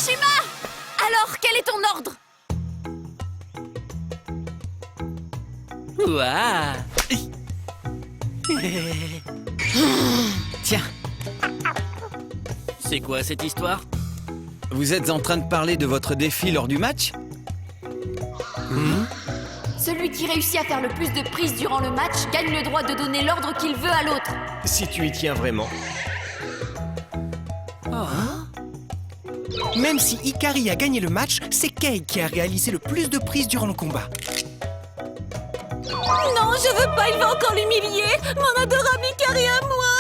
Takishima! Alors, quel est ton ordre? Ouah. Tiens, C'est quoi cette histoire? vous êtes en train de parler de votre défi lors du match? Celui qui réussit à faire le plus de prises durant le match gagne le droit de donner l'ordre qu'il veut à l'autre. Si tu y tiens vraiment. Même si Hikari a gagné le match, c'est Kei qui a réalisé le plus de prises durant le combat. Non, je veux pas, il va encore l'humilier. Mon adorable Hikari à moi.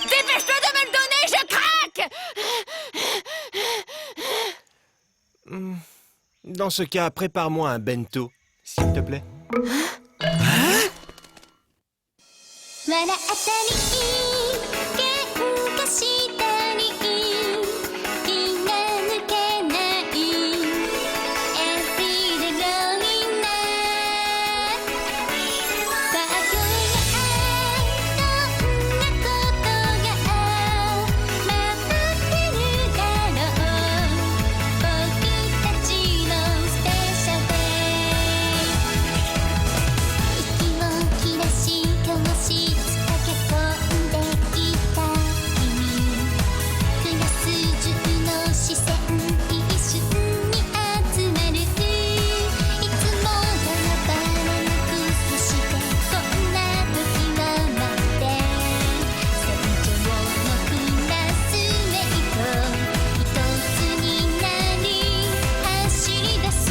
Dépêche-toi de me le donner, je craque. Dans ce cas, prépare-moi un bento, s'il te plaît. 笑ったり喧嘩したり気が抜けない Everyday lonely night さあ今日はどんなことが待ってるだろう僕たちのスペシャルデイ息を切らし交わし駆け込んできた君クラス中の視線一瞬に集まるいつもバラバラなくしてこんな時を待って戦場のクラスメイト一つになり走り出す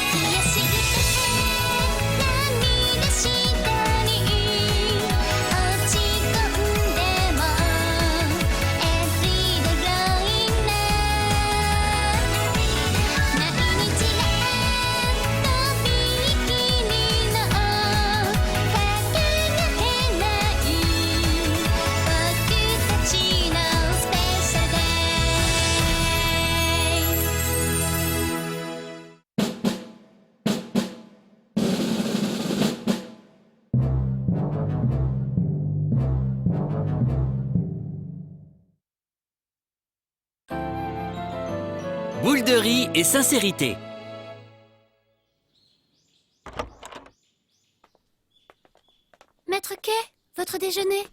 悔しくて涙したり落ち込んでも Everyday lonely night 毎日がとびきりのかけがえない僕たちのスペシャルデBoule de riz et sincérité. Maître Kei, votre déjeuner.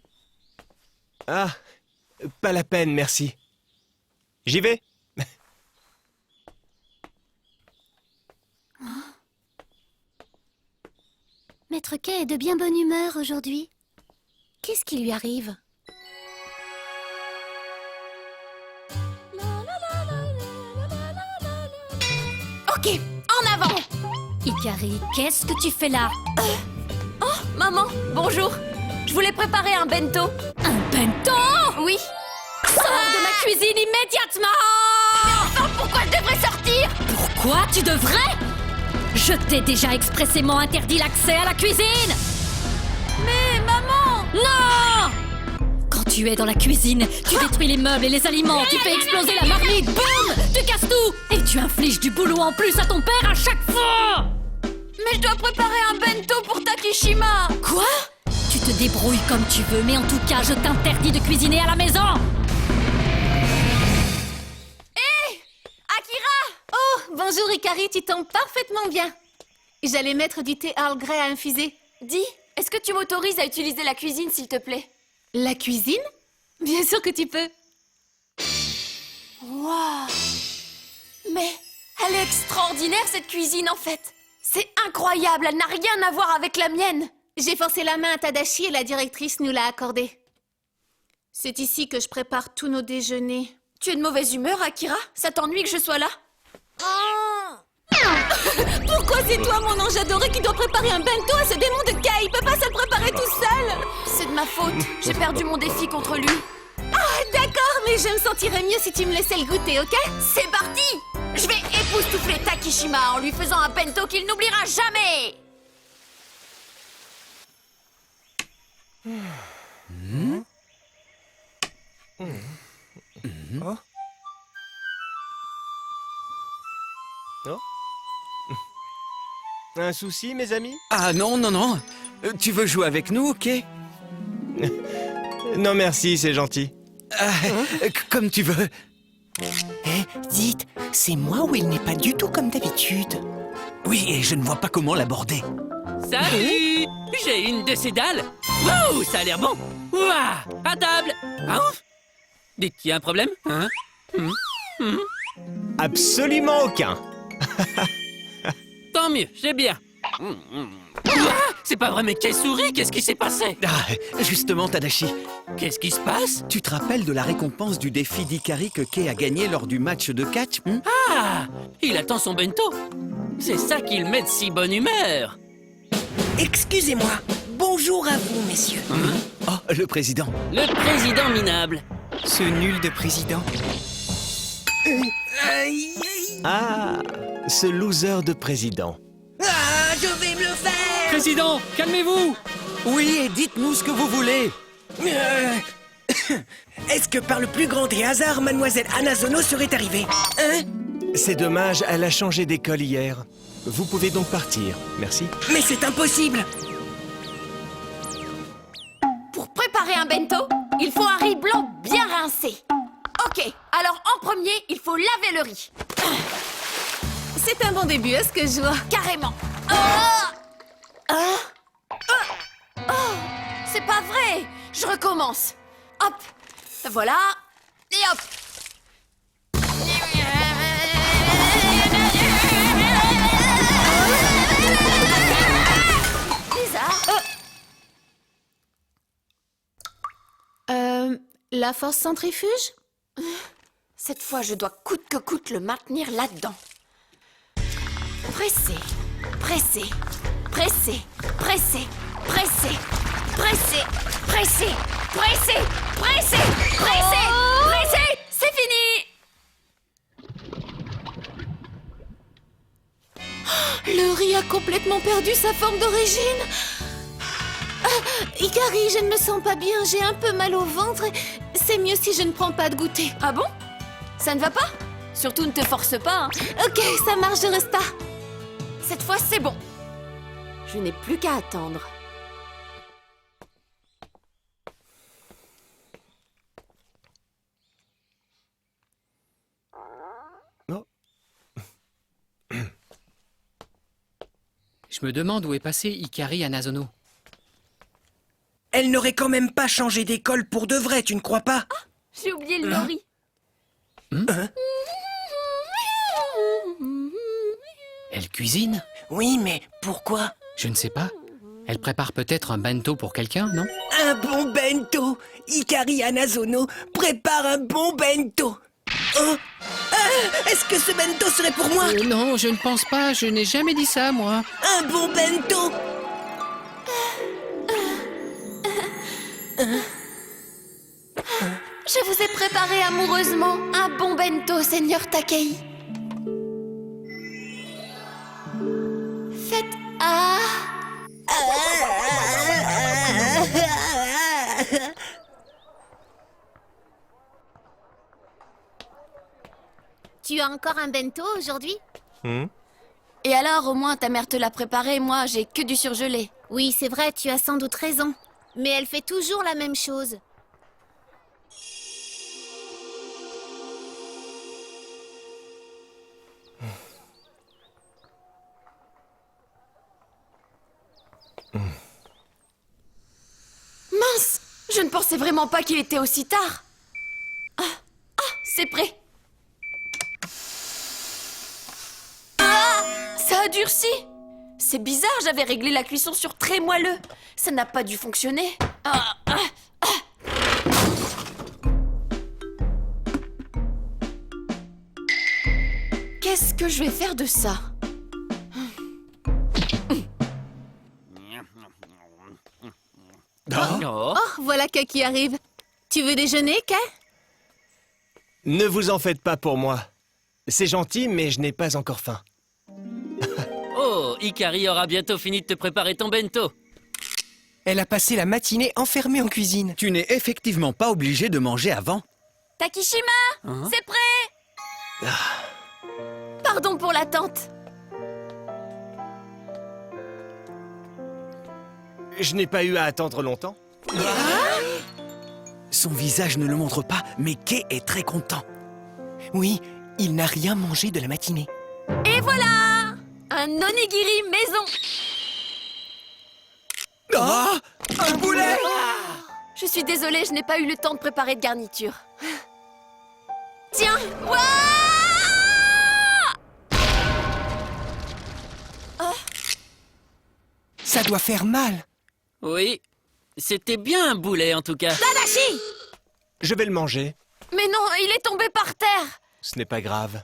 Ah, pas la peine, merci. J'y vais. Maître Kei est de bien bonne humeur aujourd'hui. Qu'est-ce qui lui arrive? Ok, en avant. Hikari, qu'est-ce que tu fais là? Oh, maman, bonjour. Je voulais préparer un bento. Un bento? Oui. Sors de ma cuisine immédiatement! Enfin, pourquoi je devrais sortir? Pourquoi tu devrais? Je t'ai déjà expressément interdit l'accès à la cuisine! Mais maman! Non! Quand tu es dans la cuisine, tu détruis les meubles et les aliments, tu fais exploser la marmite, boum! Tu casses tout! Et tu infliges du boulot en plus à ton père à chaque fois! Mais je dois préparer un bento pour Takishima. Quoi? Tu te débrouilles comme tu veux, mais en tout cas, je t'interdis de cuisiner à la maison! Akira! Oh, bonjour Hikari, tu tombes parfaitement bien. J'allais mettre du thé Earl Grey à infuser. Dis, est-ce que tu m'autorises à utiliser la cuisine, s'il te plaît? La cuisine? Bien sûr que tu peux. Waouh! Mais elle est extraordinaire, cette cuisine, en fait. C'est incroyable, elle n'a rien à voir avec la mienne. J'ai forcé la main à Tadashi et la directrice nous l'a accordée. C'est ici que je prépare tous nos déjeuners. Tu es de mauvaise humeur, Akira? Ça t'ennuie que je sois là? Pourquoi c'est toi, mon ange adoré, qui doit préparer un bento à ce démon de Kei? Il peut pas se le préparer tout seul. C'est de ma faute, j'ai perdu mon défi contre lui. Ah, d'accord, mais je me sentirais mieux si tu me laissais le goûter, ok? C'est parti! Je vais époustoufler Takishima en lui faisant un bento qu'il n'oubliera jamais! Oh. Oh. Un souci, mes amis? Ah non, non, non. Tu veux jouer avec nous, ok? Non, merci, c'est gentil. Comme tu veux. Eh, dites, c'est moi ou il n'est pas du tout comme d'habitude? Oui, et je ne vois pas comment l'aborder. Salut! J'ai une de ces dalles. Wow, ça a l'air bon. Ouah, à table. Ah, ouf. Dites qu'il y a un problème, hein? Absolument aucun. Tant mieux, j'ai bien. Ouah, c'est pas vrai, mais quelle souris? Qu'est-ce qui s'est passé? Ah, justement, Tadashi, Qu'est-ce qui se passe? tu te rappelles de la récompense du défi d'Ikari que Kei a gagné lors du match de catch? Ah, il attend son bento. C'est ça qui le met de si bonne humeur. Excusez-moi. Bonjour à vous, messieurs. Oh, le président. Le président minable. Ce nul de président. Aïe, aïe. Ah, ce loser de président. Ah, je vais me le faire. Président, calmez-vous. Oui, et dites-nous ce que vous voulez. Est-ce que par le plus grand des hasards, mademoiselle Anazono serait arrivée? Hein? C'est dommage, elle a changé d'école hier. Vous pouvez donc partir, merci. Mais c'est impossible. Pour préparer un bento, il faut un riz blanc bien rincé. Ok, alors en premier, il faut laver le riz. C'est un bon début, à ce que je vois. Carrément. C'est pas vrai. Je recommence. Hop. Voilà. Et hop. Bizarre. La force centrifuge? Cette fois, je dois coûte que coûte le maintenir là-dedans. Presser, presser, presser, presser, presser, presser, presser, presser, presser, presser, presser. C'est fini. Le riz a complètement perdu sa forme d'origine. Ikari, je ne me sens pas bien, j'ai un peu mal au ventre. C'est mieux si je ne prends pas de goûter. Ah bon? Ça ne va pas? Surtout ne te force pas. Hein. Ok, ça marche, je reste pas. Cette fois, c'est bon. Je n'ai plus qu'à attendre. Non. Je me demande où est passé Ikari Anazono. Elle n'aurait quand même pas changé d'école pour de vrai, tu ne crois pas? J'ai oublié le nori. Elle cuisine? Oui, mais pourquoi? Je ne sais pas. Elle prépare peut-être un bento pour quelqu'un, non? Un bon bento! Ikari Anazono prépare un bon bento! Oh! Ah, est-ce que ce bento serait pour moi? Non, je ne pense pas. Je n'ai jamais dit ça, moi. Un bon bento! Je vous ai préparé amoureusement un bon bento, Seigneur Takei. Faites ah. Tu as encore un bento aujourd'hui? Et alors, au moins, ta mère te l'a préparé, moi, j'ai que du surgelé. Oui, c'est vrai, tu as sans doute raison. Mais elle fait toujours la même chose. Mince! Je ne pensais vraiment pas qu'il était aussi tard. C'est prêt. Ça a durci. C'est bizarre, j'avais réglé la cuisson sur très moelleux. Ça n'a pas dû fonctionner. Qu'est-ce que je vais faire de ça? Oh. Oh, voilà Kei qui arrive. Tu veux déjeuner, Kei? Ne vous en faites pas pour moi. C'est gentil, mais je n'ai pas encore faim. Oh, Ikari aura bientôt fini de te préparer ton bento. Elle a passé la matinée enfermée en cuisine. Tu n'es effectivement pas obligé de manger avant. Takishima, Hein? c'est prêt. Pardon pour l'attente. Je n'ai pas eu à attendre longtemps. Son visage ne le montre pas, mais Kay est très content. Oui, il n'a rien mangé de la matinée. Et voilà, un onigiri maison. Oh, un boulet! Je suis désolée, je n'ai pas eu le temps de préparer de garniture. Tiens, ouah! Ça doit faire mal. Oui, c'était bien un boulet en tout cas. Tadashi! Je vais le manger. Mais non, il est tombé par terre. Ce n'est pas grave.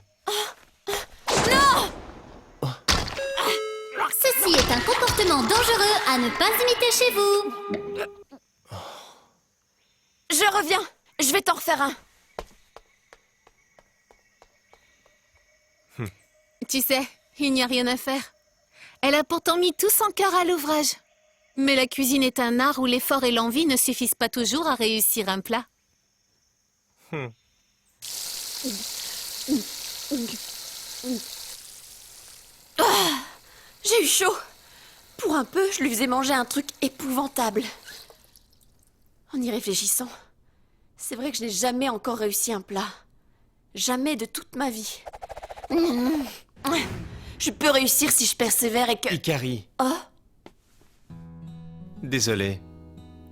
Non! Ceci est un comportement dangereux à ne pas imiter chez vous. Je reviens. Je vais t'en refaire un. Tu sais, il n'y a rien à faire. Elle a pourtant mis tout son cœur à l'ouvrage. Mais la cuisine est un art où l'effort et l'envie ne suffisent pas toujours à réussir un plat. J'ai eu chaud. Pour un peu, je lui faisais manger un truc épouvantable. En y réfléchissant, c'est vrai que je n'ai jamais encore réussi un plat. Jamais de toute ma vie. Je peux réussir si je persévère et que... Ikari, Oh, désolé.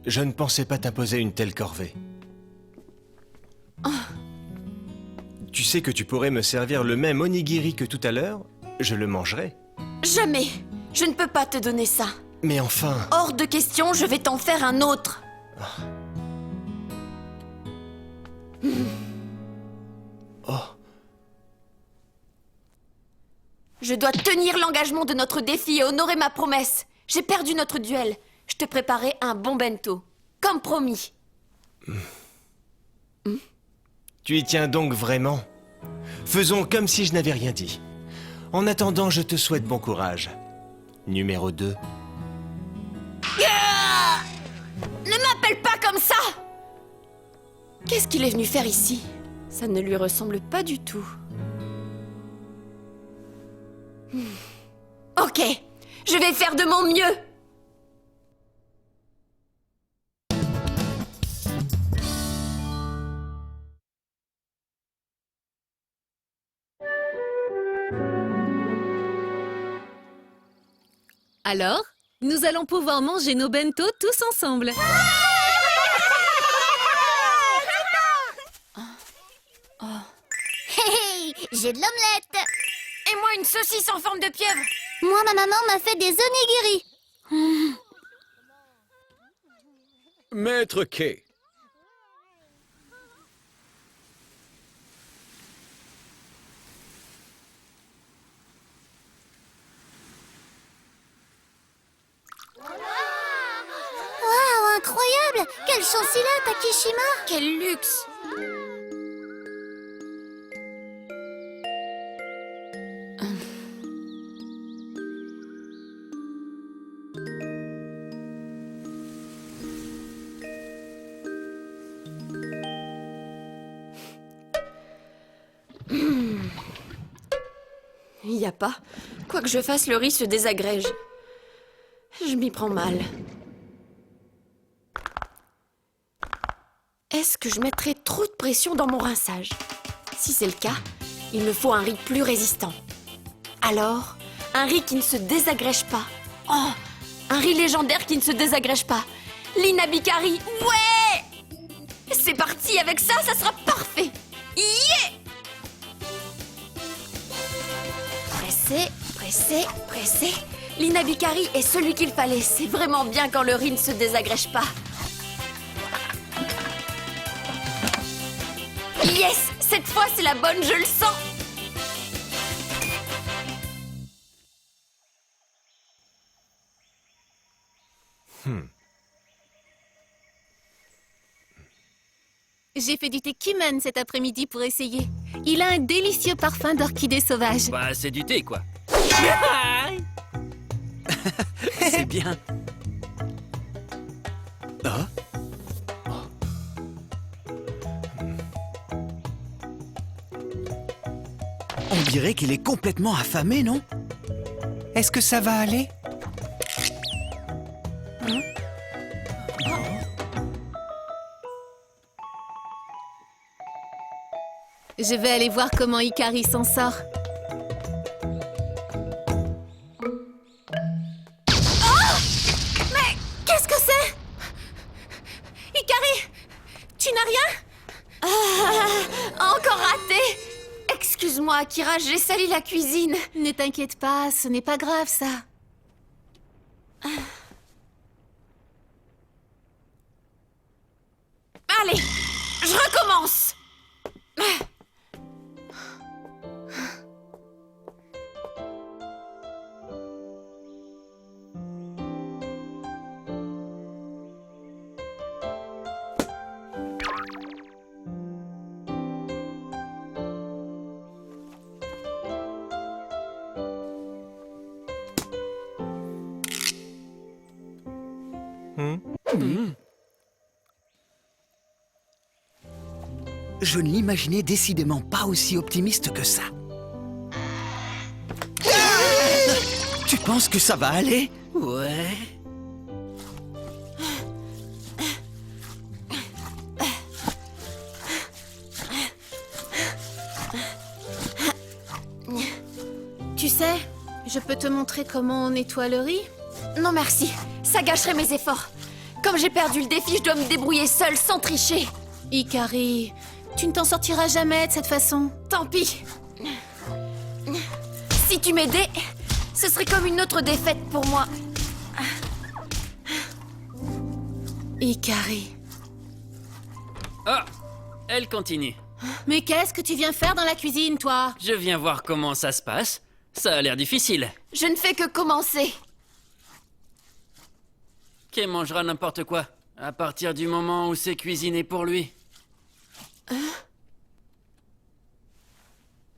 Je ne pensais pas t'imposer une telle corvée. Tu sais que tu pourrais me servir le même onigiri que tout à l'heure? Je le mangerai. jamais. Je ne peux pas te donner ça. Mais enfin... Hors de question, je vais t'en faire un autre. Oh, Je dois tenir l'engagement de notre défi et honorer ma promesse. J'ai perdu notre duel. Je te préparais un bon bento. Comme promis. tu y tiens donc vraiment? Faisons comme si je n'avais rien dit. En attendant, je te souhaite bon courage. Numéro 2. Ne m'appelle pas comme ça! Qu'est-ce qu'il est venu faire ici? Ça ne lui ressemble pas du tout. Ok, je vais faire de mon mieux. Alors, nous allons pouvoir manger nos bento tous ensemble. Hey, j'ai de l'omelette. Et moi, une saucisse en forme de pieuvre. Moi, ma maman m'a fait des onigiri. Maître Kay. Waouh, incroyable! Quelle chance il a, Takishima! Quel luxe! Il n'y a pas. Quoi que je fasse, le riz se désagrège. Je m'y prends mal. Est-ce que je mettrai trop de pression dans mon rinçage? Si c'est le cas, il me faut un riz plus résistant. Alors, un riz qui ne se désagrège pas. Oh, un riz légendaire qui ne se désagrège pas. L'inabikari, ouais! C'est parti, avec ça, ça sera parfait! Yeah! Pressé, pressé, pressé. L'inabikari est celui qu'il fallait. C'est vraiment bien quand le riz ne se désagrège pas. Yes! Cette fois, c'est la bonne, je le sens! J'ai fait du thé Kiman cet après-midi pour essayer. Il a un délicieux parfum d'orchidée sauvage. Bah, c'est du thé, quoi. C'est bien. On dirait qu'il est complètement affamé, non? Est-ce que ça va aller? Je vais aller voir comment Ikari s'en sort. Qu'est-ce que c'est? Ikari, tu n'as rien? Encore raté! Excuse-moi, Akira, j'ai sali la cuisine. Ne t'inquiète pas, ce n'est pas grave ça. Allez, je recommence! Je ne l'imaginais décidément pas aussi optimiste que ça. Tu penses que ça va aller? Ouais. Tu sais, je peux te montrer comment on nettoie le riz? Non merci, ça gâcherait mes efforts. Comme j'ai perdu le défi, je dois me débrouiller seule sans tricher. Ikari, tu ne t'en sortiras jamais de cette façon. Tant pis. Si tu m'aidais, ce serait comme une autre défaite pour moi. Ikari. Ah, elle continue. Mais qu'est-ce que tu viens faire dans la cuisine, toi? Je viens voir comment ça se passe. Ça a l'air difficile. Je ne fais que commencer. Kay mangera n'importe quoi, à partir du moment où c'est cuisiné pour lui.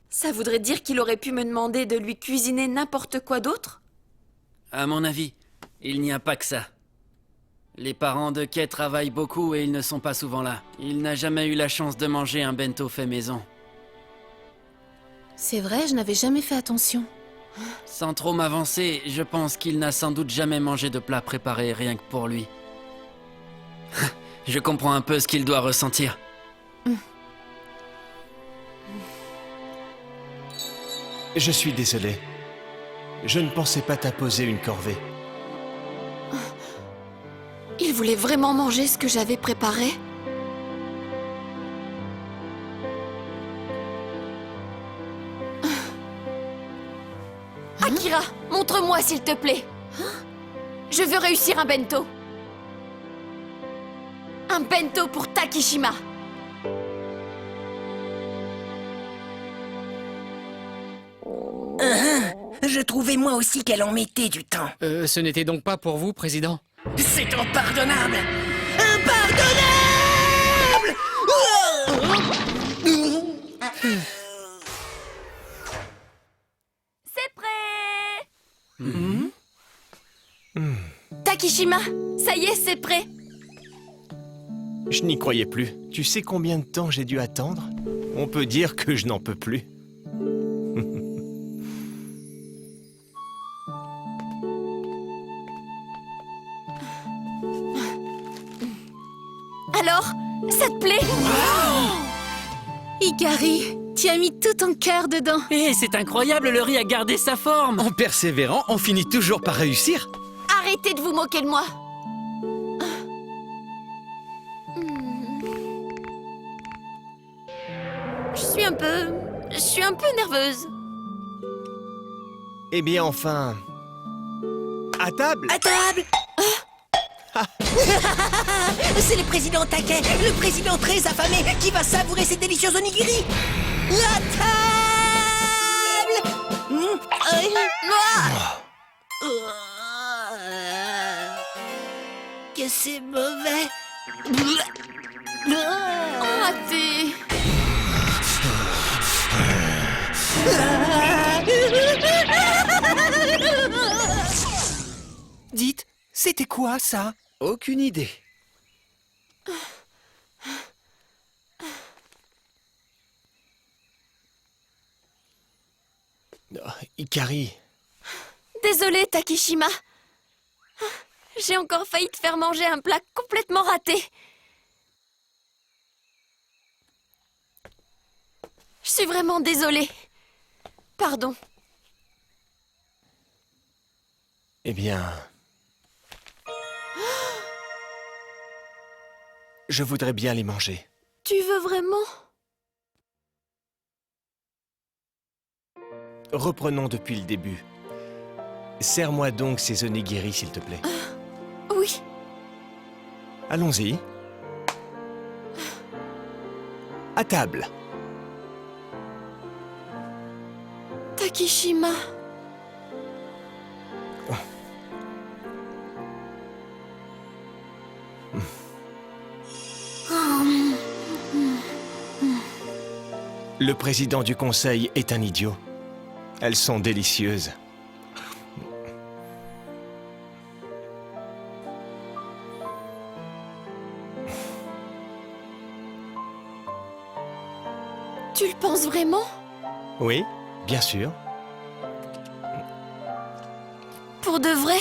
Ça voudrait dire qu'il aurait pu me demander de lui cuisiner n'importe quoi d'autre? À mon avis, il n'y a pas que ça. Les parents de Kay travaillent beaucoup et ils ne sont pas souvent là. Il n'a jamais eu la chance de manger un bento fait maison. C'est vrai, je n'avais jamais fait attention. Sans trop m'avancer, je pense qu'il n'a sans doute jamais mangé de plat préparé rien que pour lui. Je comprends un peu ce qu'il doit ressentir. Je suis désolé. Je ne pensais pas t'imposer une corvée. Il voulait vraiment manger ce que j'avais préparé? Akira, montre-moi s'il te plaît. Je veux réussir un bento. Un bento pour Takishima. Je trouvais moi aussi qu'elle en mettait du temps. Ce n'était donc pas pour vous, Président? C'est impardonnable! Impardonnable! C'est prêt. Takishima, ça y est, c'est prêt. Je n'y croyais plus. Tu sais combien de temps j'ai dû attendre? On peut dire que je n'en peux plus. Alors, ça te plaît? Ikari, tu as mis tout ton cœur dedans. Eh, c'est incroyable, le riz a gardé sa forme. En persévérant, on finit toujours par réussir. Arrêtez de vous moquer de moi. Je suis un peu nerveuse. Eh bien, enfin... À table! À table! C'est le président taquet, le président très affamé qui va savourer ses délicieux onigiri. À table! Que c'est mauvais. Raté. Dites, c'était quoi ça? Aucune idée. Oh, Ikari, Désolée, Takishima. J'ai encore failli te faire manger un plat complètement raté. Je suis vraiment désolée. Pardon. eh bien... Je voudrais bien les manger. Tu veux vraiment? Reprenons depuis le début. Serre-moi donc ces onigiri, s'il te plaît. Oui. Allons-y. À table. Takishima. Le président du conseil est un idiot. Elles sont délicieuses. Tu le penses vraiment? Oui, bien sûr. Pour de vrai?